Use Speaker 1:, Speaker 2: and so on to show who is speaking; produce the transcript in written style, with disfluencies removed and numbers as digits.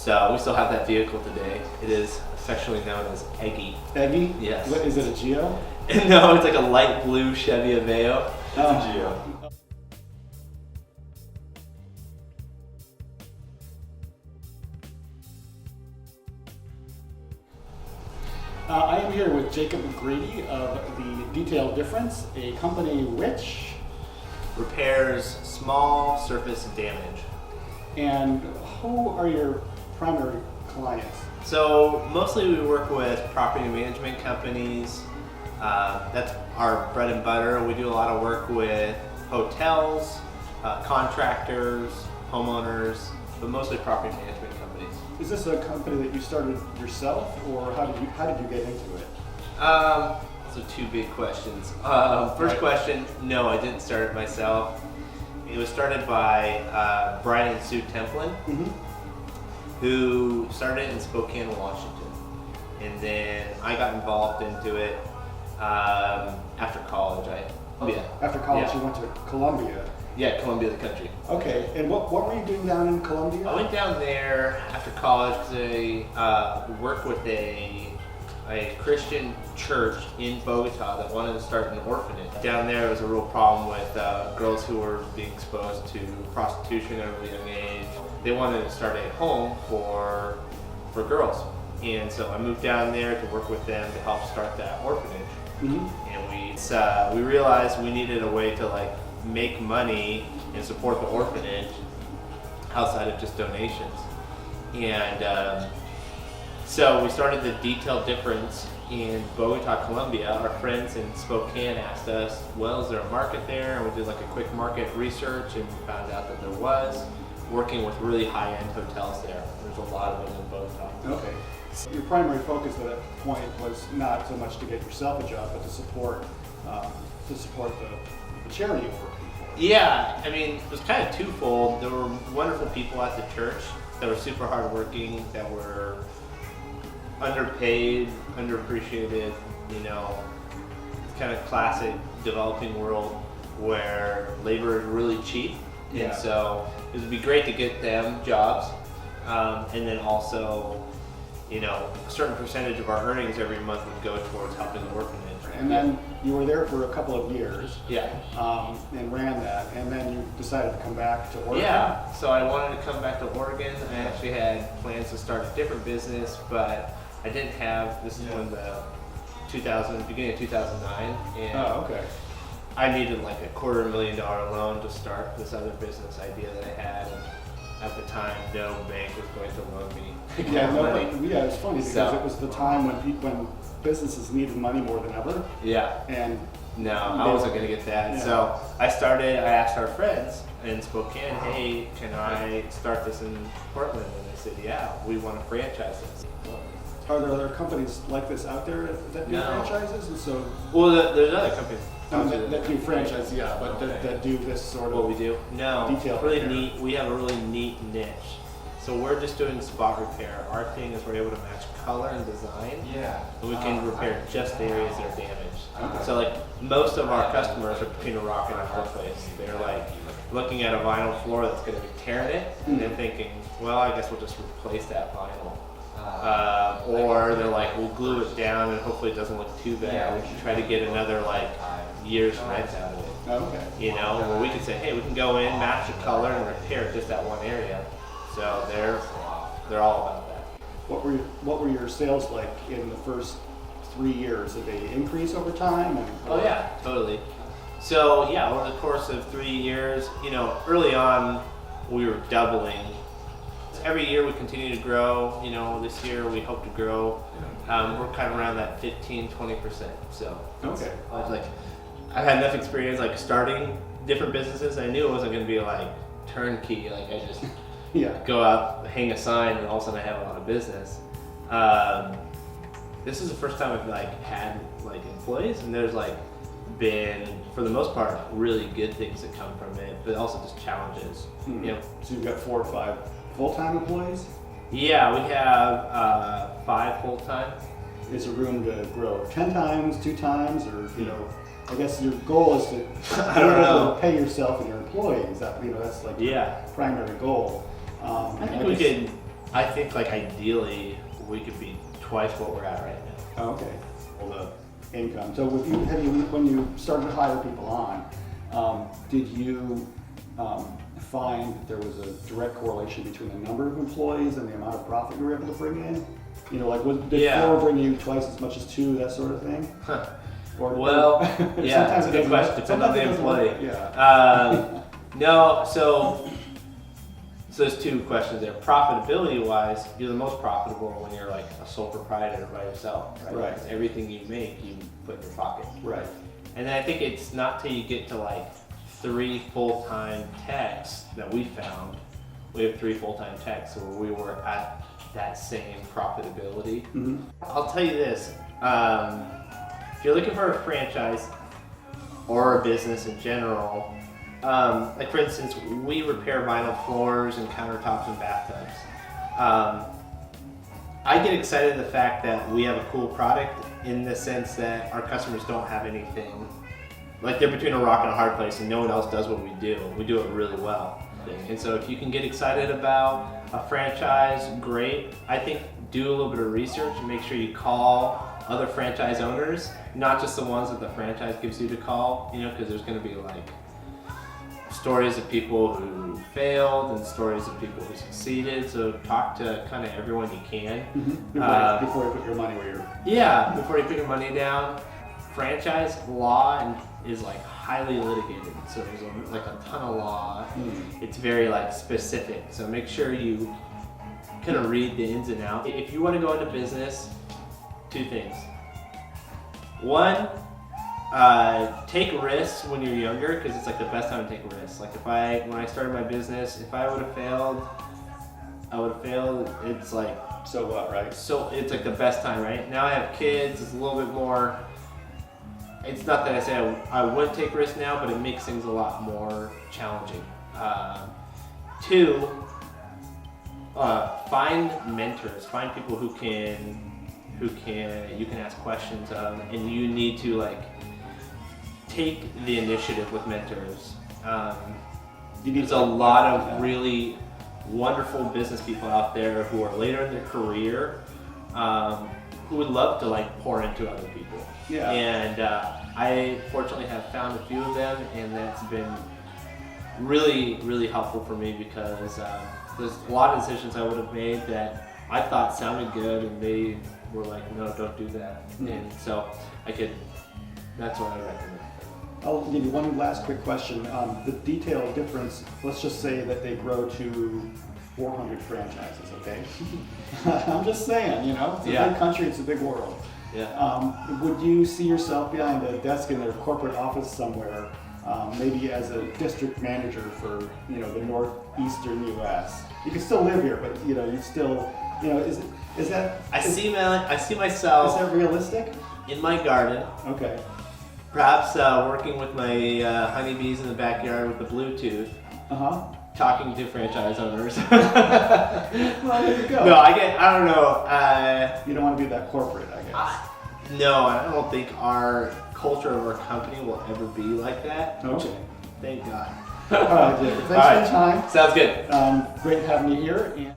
Speaker 1: So we still have that vehicle today. It is affectionately known as Eggy.
Speaker 2: Eggy?
Speaker 1: Yes.
Speaker 2: What, is it a Geo?
Speaker 1: No, it's like a light blue Chevy Aveo.
Speaker 3: It's a Geo.
Speaker 2: I am here with Jacob Grady of the Detail Difference, a company which,
Speaker 1: Repairs small surface damage.
Speaker 2: and who are your primary clients?
Speaker 1: So mostly we work with property management companies. That's our bread and butter. We do a lot of work with hotels, contractors, homeowners, but mostly property management companies.
Speaker 2: Is this a company that you started yourself, or how did you get into it?
Speaker 1: So two big questions. First question, no, I didn't start it myself. It was started by Brian and Sue Templin, who started it in Spokane, Washington. And then I got involved into it after college.
Speaker 2: After college,
Speaker 1: Yeah.
Speaker 2: you went to Columbia.
Speaker 1: Yeah, Columbia, the country.
Speaker 2: Okay, and what were you doing down in Columbia?
Speaker 1: I went down there after college because I worked with a Christian church in Bogota that wanted to start an orphanage. Down there was a real problem with girls who were being exposed to prostitution at a really young age. They wanted to start a home for girls. And so I moved down there to work with them to help start that orphanage. And we realized we needed a way to make money and support the orphanage outside of just donations. And so we started the Detail Difference in Bogota, Colombia. Our friends in Spokane asked us, well, is there a market there? And we did a quick market research and found out that there was, working with really high-end hotels there. There's a lot of them in Bogota.
Speaker 2: Okay. So your primary focus at that point was not so much to get yourself a job, but to support the charity you were working for.
Speaker 1: Yeah, I mean, it was kind of twofold. There were wonderful people at the church that were super hardworking, that were underpaid, underappreciated, kind of classic developing world where labor is really cheap.
Speaker 2: Yeah.
Speaker 1: And so it would be great to get them jobs. And then also, a certain percentage of our earnings every month would go towards helping the orphanage.
Speaker 2: And then you were there for a couple of years.
Speaker 1: Yeah.
Speaker 2: And ran that, and then you decided to come back to Oregon.
Speaker 1: Yeah, so I wanted to come back to Oregon. I actually had plans to start a different business, but I didn't have, this is when beginning of 2009, and
Speaker 2: Oh, okay.
Speaker 1: I needed a $250,000 loan to start this other business idea that I had, and at the time, no bank was going to loan me money.
Speaker 2: It's funny because it was the time when businesses needed money more than ever.
Speaker 1: Yeah.
Speaker 2: And
Speaker 1: no, I wasn't going to get that.
Speaker 2: Yeah.
Speaker 1: So I asked our friends in Spokane, hey, can I start this in Portland? And they said, yeah, we want to franchise this.
Speaker 2: are there other companies like this out there that do
Speaker 1: No.
Speaker 2: franchises? And so
Speaker 1: Well, there's other companies
Speaker 2: that do franchise, yeah, but that do this sort
Speaker 1: what
Speaker 2: of.
Speaker 1: we do. No,
Speaker 2: Detail
Speaker 1: really
Speaker 2: repair.
Speaker 1: neat. We have a really neat niche. So we're just doing spot repair. Our thing is we're able to match color and design.
Speaker 3: Yeah.
Speaker 1: And we can repair just the areas that are damaged.
Speaker 2: Okay.
Speaker 1: So most of our customers are between a rock and a hard place. They're looking at a vinyl floor that's going to be tearing it, and they're thinking, well, I guess we'll just replace that vinyl. Or they're like, we'll glue it down and hopefully it doesn't look too bad. We can try to get another year's rent out of it.
Speaker 2: Okay.
Speaker 1: Where we can say, hey, we can go in, match the color, and repair just that one area. So they're all about that.
Speaker 2: What were your sales like in the first 3 years? Did they increase over time?
Speaker 1: Oh yeah, totally. So yeah, over the course of 3 years, early on we were doubling. Every year we continue to grow. This year we hope to grow. We're kind of around that 15-20%. So
Speaker 2: Okay.
Speaker 1: I've had enough experience starting different businesses. I knew it wasn't going to be turnkey. I just
Speaker 2: Yeah.
Speaker 1: go out, hang a sign, and all of a sudden I have a lot of business. This is the first time I've had employees, and there's been, for the most part, really good things that come from it, but also just challenges.
Speaker 2: So you've got 4 or 5 full-time employees?
Speaker 1: Yeah, we have 5 full-time.
Speaker 2: Is there room to grow 10 times, 2 times, or I guess your goal is to be able to pay yourself and your employees. That's
Speaker 1: Yeah.
Speaker 2: primary goal.
Speaker 1: I think we could I think like ideally we could be twice what we're at right now.
Speaker 2: Oh, okay. Well, the income. So when you started to hire people on, did you find that there was a direct correlation between the number of employees and the amount of profit you were able to bring in? You know, like did 4 bring you twice as much as 2, that sort of thing?
Speaker 1: Huh.
Speaker 2: Or,
Speaker 1: yeah, that's a good question. Depends on the employee.
Speaker 2: Yeah.
Speaker 1: No, so there's 2 questions there. Profitability wise, you're the most profitable when you're like a sole proprietor by yourself, right?
Speaker 2: Right.
Speaker 1: Because everything you make, you put in your pocket.
Speaker 2: Right.
Speaker 1: And then I think it's not till you get to like 3 full-time techs that we found. We have 3 full-time techs where we were at that same profitability.
Speaker 2: Mm-hmm.
Speaker 1: I'll tell you this, if you're looking for a franchise or a business in general, like for instance, we repair vinyl floors and countertops and bathtubs. I get excited at the fact that we have a cool product in the sense that our customers don't have anything, like they're between a rock and a hard place and no one else does what we do. We do it really well. And so if you can get excited about a franchise, great. I think do a little bit of research and make sure you call other franchise owners, not just the ones that the franchise gives you to call, you know, because there's going to be like stories of people who failed and stories of people who succeeded. So talk to kind of everyone you can.
Speaker 2: Mm-hmm. Before you put your money where you're...
Speaker 1: Yeah, before you put your money down. Franchise law is like highly litigated, so there's like a ton of law. It's very like specific, so make sure you kind of read the ins and outs. If you want to go into business, 2 things. 1, take risks when you're younger, because it's like the best time to take risks. Like when I started my business, if I would have failed, it's like,
Speaker 2: so what, right?
Speaker 1: So it's like the best time, right? Now I have kids, it's a little bit more, it's not that I say I wouldn't take risks now, but it makes things a lot more challenging. 2, find mentors, find people who you can ask questions of, and you need to like take the initiative with mentors. There's a lot of really wonderful business people out there who are later in their career, who would love to like pour into other people.
Speaker 2: Yeah.
Speaker 1: And I fortunately have found a few of them, and that's been really, really helpful for me because there's a lot of decisions I would have made that I thought sounded good, and they were like, no, don't do that. And so that's what I recommend.
Speaker 2: I'll give you one last quick question. The detailed difference, let's just say that they grow to 400 franchises, okay? I'm just saying, you know, it's a big country, it's a big world.
Speaker 1: Yeah.
Speaker 2: Would you see yourself behind a desk in their corporate office somewhere, maybe as a district manager for, you know, the northeastern U.S.? You can still live here, but you know, you still, you know, is that?
Speaker 1: I see myself.
Speaker 2: Is that realistic?
Speaker 1: In my garden.
Speaker 2: Okay.
Speaker 1: Perhaps working with my honeybees in the backyard with the Bluetooth. Talking to franchise owners.
Speaker 2: Well, there you go.
Speaker 1: No, I don't know.
Speaker 2: You don't want to be that corporate, I guess.
Speaker 1: No, I don't think our culture of our company will ever be like that.
Speaker 2: Okay.
Speaker 1: Thank God.
Speaker 2: All right, Jacob. Thanks for your time.
Speaker 1: Sounds good.
Speaker 2: Great having you here.